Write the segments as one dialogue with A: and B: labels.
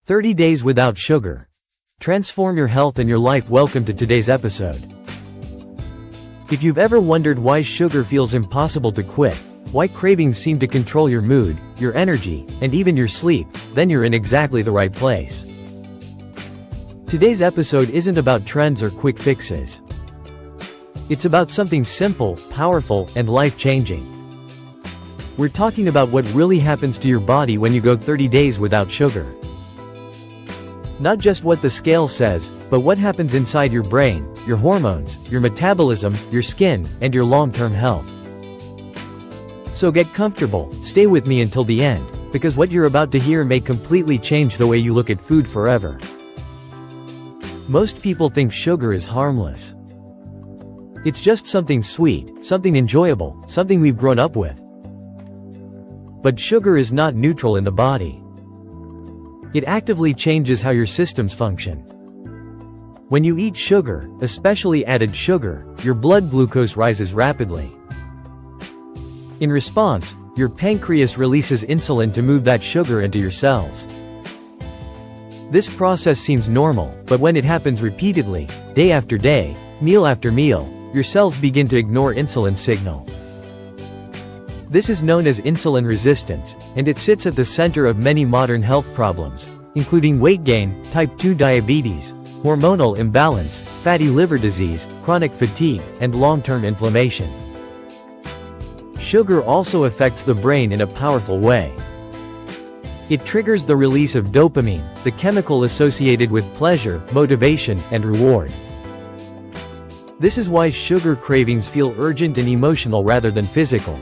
A: 30 days without sugar. Transform your health and your life. Welcome to today's episode. If you've ever wondered why sugar feels impossible to quit, why cravings seem to control your mood, your energy, and even your sleep, then you're in exactly the right place. Today's episode isn't about trends or quick fixes. It's about something simple, powerful, and life-changing. We're talking about what really happens to your body when you go 30 days without sugar. Not just what the scale says, but what happens inside your brain, your hormones, your metabolism, your skin, and your long-term health. So get comfortable, stay with me until the end, because what you're about to hear may completely change the way you look at food forever. Most people think sugar is harmless. It's just something sweet, something enjoyable, something we've grown up with. But sugar is not neutral in the body. It actively changes how your systems function. When you eat sugar, especially added sugar, your blood glucose rises rapidly. In response, your pancreas releases insulin to move that sugar into your cells. This process seems normal, but when it happens repeatedly, day after day, meal after meal, your cells begin to ignore insulin's signal. This is known as insulin resistance, and it sits at the center of many modern health problems, including weight gain, type 2 diabetes, hormonal imbalance, fatty liver disease, chronic fatigue, and long-term inflammation. Sugar also affects the brain in a powerful way. It triggers the release of dopamine, the chemical associated with pleasure, motivation, and reward. This is why sugar cravings feel urgent and emotional rather than physical.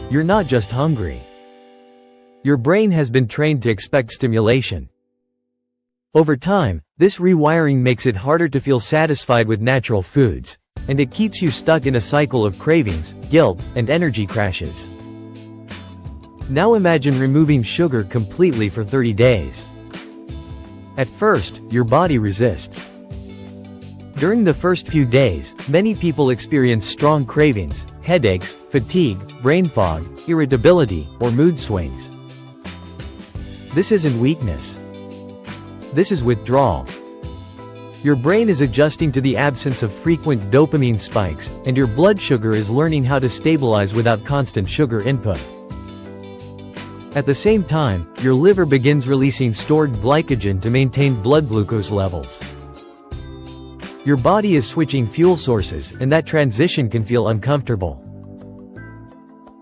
A: You're not just hungry. Your brain has been trained to expect stimulation. Over time, this rewiring makes it harder to feel satisfied with natural foods, and it keeps you stuck in a cycle of cravings, guilt, and energy crashes. Now imagine removing sugar completely for 30 days. At first, your body resists. During the first few days, many people experience strong cravings, headaches, fatigue, brain fog, irritability, or mood swings. This isn't weakness. This is withdrawal. Your brain is adjusting to the absence of frequent dopamine spikes, and your blood sugar is learning how to stabilize without constant sugar input. At the same time, your liver begins releasing stored glycogen to maintain blood glucose levels. Your body is switching fuel sources, and that transition can feel uncomfortable.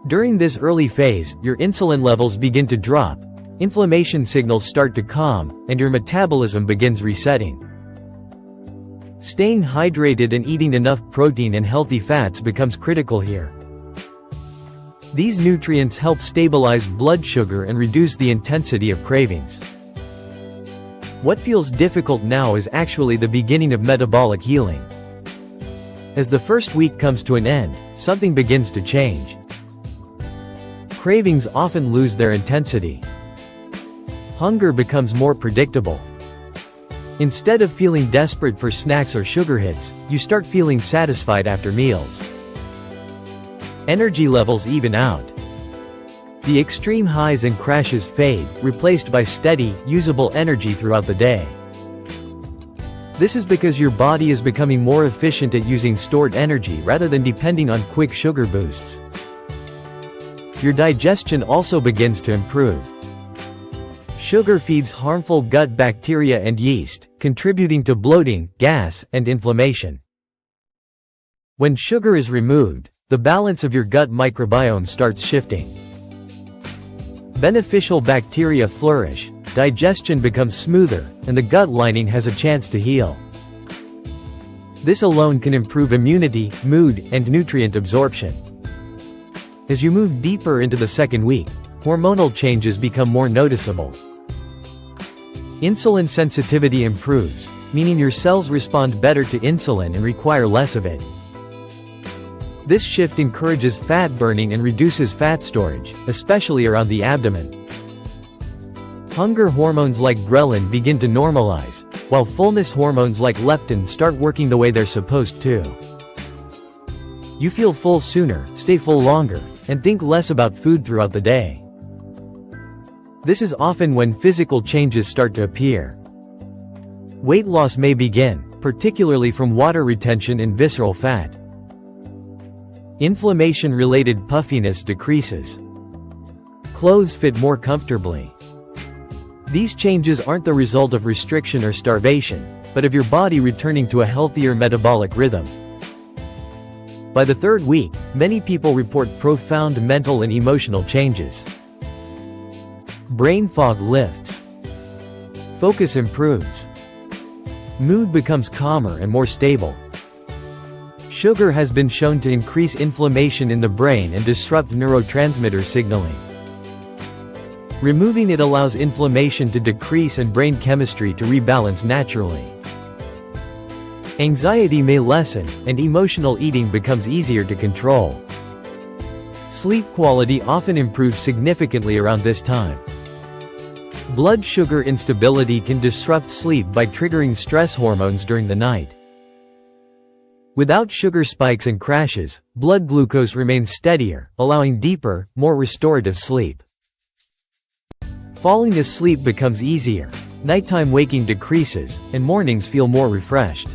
A: During this early phase, your insulin levels begin to drop, inflammation signals start to calm, and your metabolism begins resetting. Staying hydrated and eating enough protein and healthy fats becomes critical here. These nutrients help stabilize blood sugar and reduce the intensity of cravings. What feels difficult now is actually the beginning of metabolic healing. As the first week comes to an end, something begins to change. Cravings often lose their intensity. Hunger becomes more predictable. Instead of feeling desperate for snacks or sugar hits, you start feeling satisfied after meals. Energy levels even out. The extreme highs and crashes fade, replaced by steady, usable energy throughout the day. This is because your body is becoming more efficient at using stored energy rather than depending on quick sugar boosts. Your digestion also begins to improve. Sugar feeds harmful gut bacteria and yeast, contributing to bloating, gas, and inflammation. When sugar is removed, the balance of your gut microbiome starts shifting. Beneficial bacteria flourish, digestion becomes smoother, and the gut lining has a chance to heal. This alone can improve immunity, mood, and nutrient absorption. As you move deeper into the second week, hormonal changes become more noticeable. Insulin sensitivity improves, meaning your cells respond better to insulin and require less of it. This shift encourages fat burning and reduces fat storage, especially around the abdomen. Hunger hormones like ghrelin begin to normalize, while fullness hormones like leptin start working the way they're supposed to. You feel full sooner, stay full longer, and think less about food throughout the day. This is often when physical changes start to appear. Weight loss may begin, particularly from water retention and visceral fat. Inflammation-related puffiness decreases. Clothes fit more comfortably. These changes aren't the result of restriction or starvation, but of your body returning to a healthier metabolic rhythm. By the third week, many people report profound mental and emotional changes. Brain fog lifts. Focus improves. Mood becomes calmer and more stable. Sugar has been shown to increase inflammation in the brain and disrupt neurotransmitter signaling. Removing it allows inflammation to decrease and brain chemistry to rebalance naturally. Anxiety may lessen, and emotional eating becomes easier to control. Sleep quality often improves significantly around this time. Blood sugar instability can disrupt sleep by triggering stress hormones during the night. Without sugar spikes and crashes, blood glucose remains steadier, allowing deeper, more restorative sleep. Falling asleep becomes easier, nighttime waking decreases, and mornings feel more refreshed.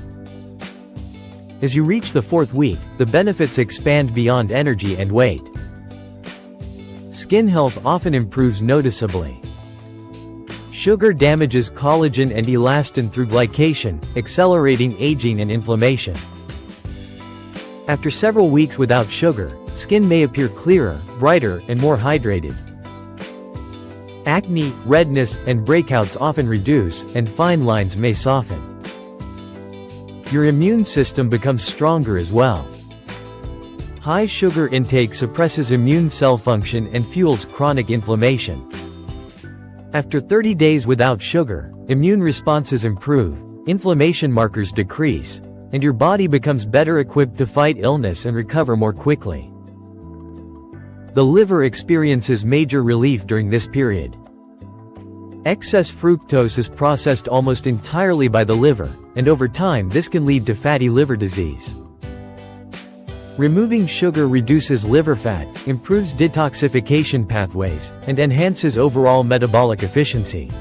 A: As you reach the fourth week, the benefits expand beyond energy and weight. Skin health often improves noticeably. Sugar damages collagen and elastin through glycation, accelerating aging and inflammation. After several weeks without sugar, skin may appear clearer, brighter, and more hydrated. Acne, redness, and breakouts often reduce, and fine lines may soften. Your immune system becomes stronger as well. High sugar intake suppresses immune cell function and fuels chronic inflammation. After 30 days without sugar, immune responses improve, inflammation markers decrease, and your body becomes better equipped to fight illness and recover more quickly. The liver experiences major relief during this period. Excess fructose is processed almost entirely by the liver, and over time this can lead to fatty liver disease. Removing sugar reduces liver fat, improves detoxification pathways, and enhances overall metabolic efficiency.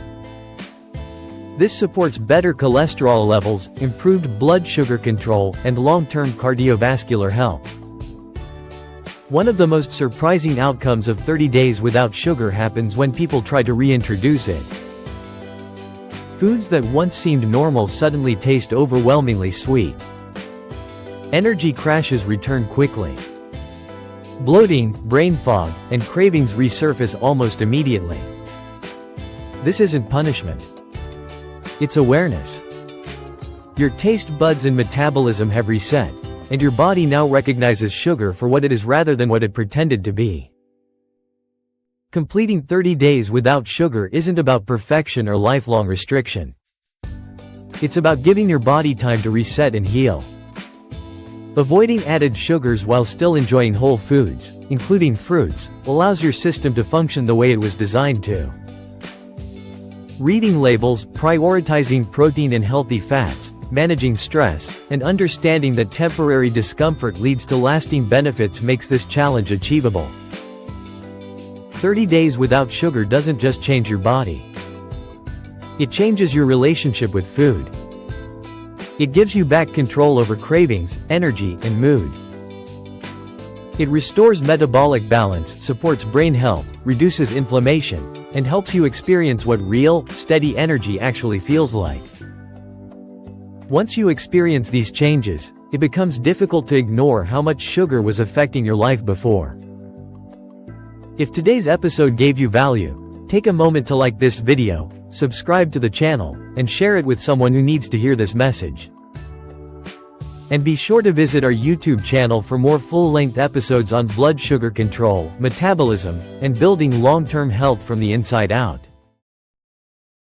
A: This supports better cholesterol levels, improved blood sugar control, and long-term cardiovascular health. One of the most surprising outcomes of 30 days without sugar happens when people try to reintroduce it. Foods that once seemed normal suddenly taste overwhelmingly sweet. Energy crashes return quickly. Bloating, brain fog, and cravings resurface almost immediately. This isn't punishment. It's awareness. Your taste buds and metabolism have reset, and your body now recognizes sugar for what it is rather than what it pretended to be. Completing 30 days without sugar isn't about perfection or lifelong restriction. It's about giving your body time to reset and heal. Avoiding added sugars while still enjoying whole foods, including fruits, allows your system to function the way it was designed to. Reading labels, prioritizing protein and healthy fats, managing stress, and understanding that temporary discomfort leads to lasting benefits makes this challenge achievable. 30 days without sugar doesn't just change your body. It changes your relationship with food. It gives you back control over cravings, energy, and mood. It restores metabolic balance, supports brain health, reduces inflammation, and helps you experience what real, steady energy actually feels like. Once you experience these changes, it becomes difficult to ignore how much sugar was affecting your life before. If today's episode gave you value, take a moment to like this video, subscribe to the channel, and share it with someone who needs to hear this message. And be sure to visit our YouTube channel for more full-length episodes on blood sugar control, metabolism, and building long-term health from the inside out.